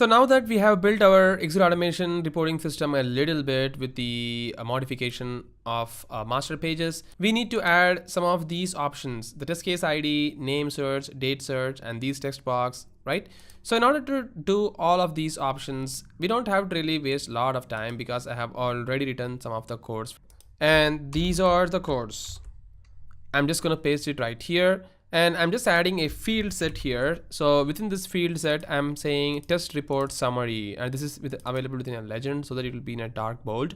So now that we have built our execute automation reporting system a little bit with the modification of master pages, we need to add some of these options: the test case ID, name search, date search, and these text box, right? So in order to do all of these options, we don't have to really waste a lot of time because I have already written some of the codes. And these are the codes. I'm just going to paste it right here. And I'm just adding a field set here. So within this field set, I'm saying test report summary, and this is available within a legend so that it will be in a dark bold.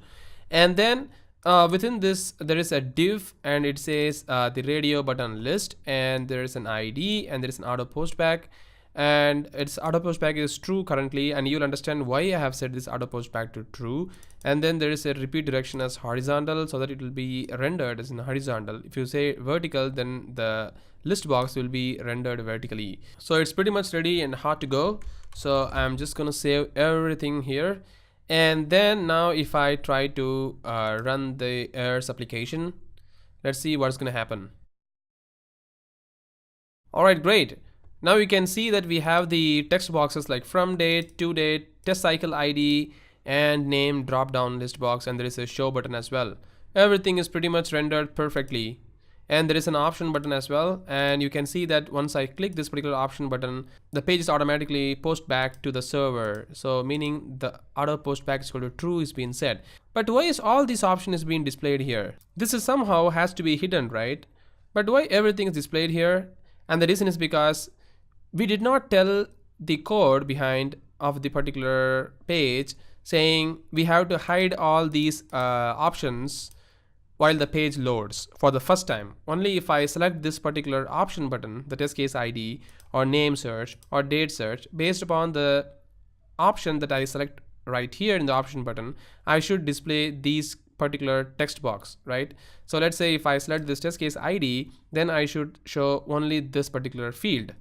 And then within this, there is a div, and it says the radio button list, and there is an ID, and there is an auto post back, and its auto post back is true currently, and you'll understand why I have set this auto post back to true. And then there is a repeat direction as horizontal so that it will be rendered as in horizontal. If you say vertical, then the list box will be rendered vertically. So it's pretty much ready and hot to go. So I'm just gonna save everything here. And then now if I try to run the Airz application, let's see what's gonna happen. All right, great. Now you can see that we have the text boxes like from date, to date, test cycle ID, and name drop down list box, and there is a show button as well. Everything is pretty much rendered perfectly. And there is an option button as well, and you can see that once I click this particular option button, the page is automatically post back to the server. So meaning the auto post back is equal to true is being set. But why is all these options being displayed here? This is somehow has to be hidden, right? But why everything is displayed here? And the reason is because we did not tell the code behind of the particular page saying we have to hide all these options while the page loads for the first time. Only if I select this particular option button, the test case ID or name search or date search, based upon the option that I select right here in the option button, I should display these particular text box, right? So let's say if I select this test case ID, then I should show only this particular field,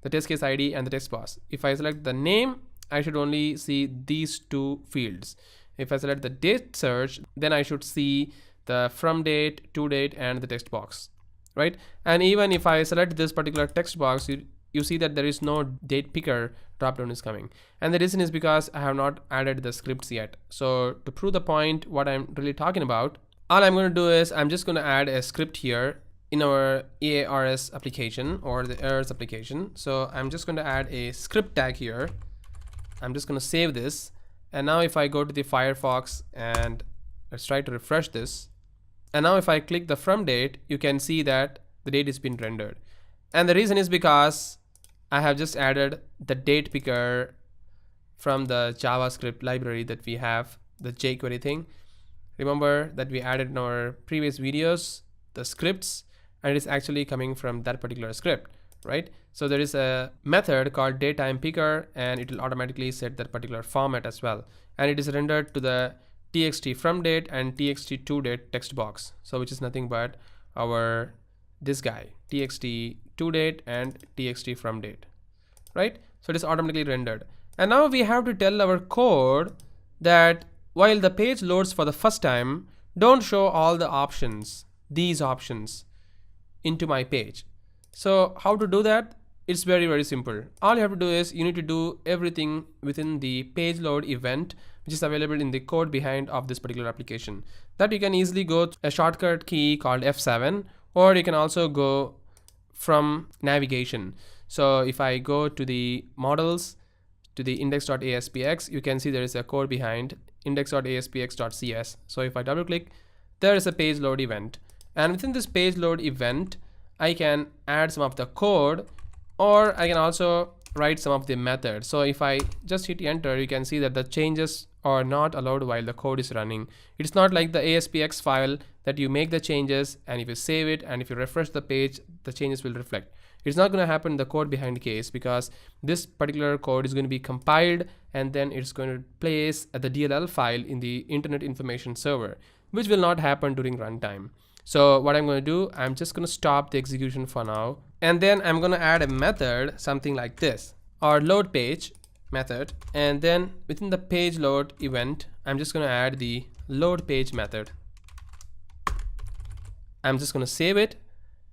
the test case ID and the text box. If I select the name, I should only see these two fields. If I select the date search, then I should see the from date, to date, and the text box, right? And even if I select this particular text box, you see that there is no date picker dropdown is coming. And the reason is because I have not added the scripts yet. So to prove the point what I'm really talking about, all I'm going to do is I'm just going to add a script here in our Airz application or the Airz application. So I'm just going to add a script tag here. I'm just going to save this. And now if I go to the Firefox and let's try to refresh this. And now if I click the from date, you can see that the date is being rendered. And the reason is because I have just added the date picker from the JavaScript library that we have, the jQuery thing. Remember that we added in our previous videos the scripts, and it is actually coming from that particular script, right? So there is a method called datetime picker, and it will automatically set that particular format as well. And it is rendered to the txt from date and txt to date text box. So which is nothing but our this guy, txt to date and txt from date, right? So it is automatically rendered. And now we have to tell our code that while the page loads for the first time, don't show all the options, these options, into my page. So how to do that? It's very, very simple. All you have to do is you need to do everything within the page load event, which is available in the code behind of this particular application. That you can easily go to a shortcut key called F7, or you can also go from navigation. So if I go to the models, to the index.aspx, you can see there is a code behind index.aspx.cs. So if I double click, there is a page load event. And within this page load event, I can add some of the code, or I can also write some of the methods. So if I just hit enter, you can see that the changes are not allowed while the code is running. It's not like the ASPX file that you make the changes, and if you save it and if you refresh the page, the changes will reflect. It's not going to happen in the code behind case, because this particular code is going to be compiled and then it's going to place the DLL file in the Internet Information Server, which will not happen during runtime. So what I'm going to do, I'm just going to stop the execution for now, and then I'm going to add a method, something like this, or load page method. And then within the page load event, I'm just going to add the load page method. I'm just going to save it.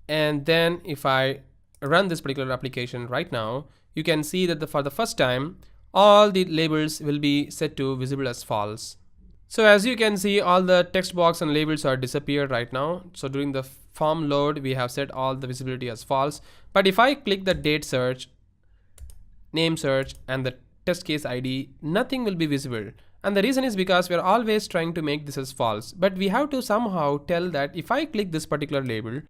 And then if I run this particular application right now, you can see that for the first time, all the labels will be set to visible as false. So as you can see, all the text box and labels are disappeared right now. So during the form load, we have set all the visibility as false. But if I click the date search, name search, and the test case ID, nothing will be visible. And the reason is because we are always trying to make this as false. But we have to somehow tell that if I click this particular label,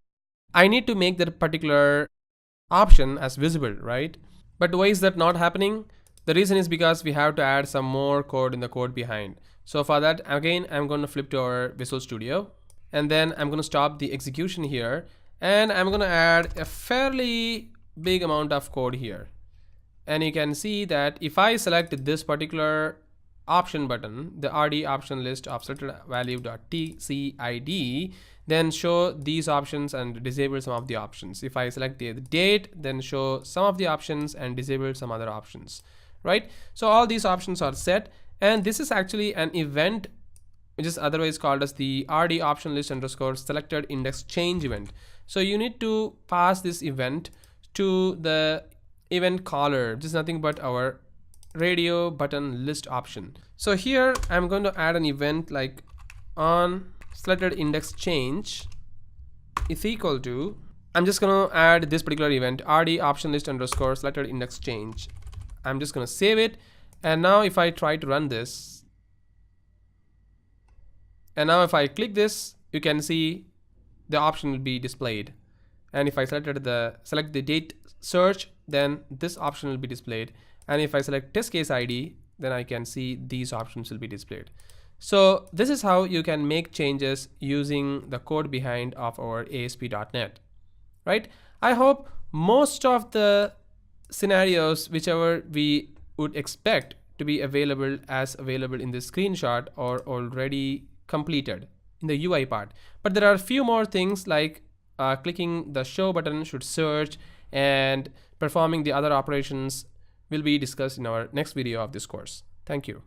I need to make that particular option as visible, right? But why is that not happening? The reason is because we have to add some more code in the code behind. So for that, again, I'm going to flip to our Visual Studio, and then I'm going to stop the execution here, and I'm going to add a fairly big amount of code here. And you can see that if I select this particular option button, the RD option list of selected value.tcid, then show these options and disable some of the options. If I select the date, then show some of the options and disable some other options, right? So all these options are set, and this is actually an event which is otherwise called as the RD option list underscore selected index change event. So you need to pass this event to the event caller, which is nothing but our radio button list option. So here I'm going to add an event like on selected index change is equal to, I'm just going to add this particular event RD option list underscore selected index change. I'm just going to save it, and now if I try to run this, and now if I click this, you can see the option will be displayed. And if I select the date search, then this option will be displayed. And if I select test case ID, then I can see these options will be displayed. So this is how you can make changes using the code behind of our ASP.NET, right? I hope most of the scenarios, whichever we would expect to be available in this screenshot, are already completed in the UI part. But there are a few more things like clicking the show button should search, and performing the other operations will be discussed in our next video of this course. Thank you.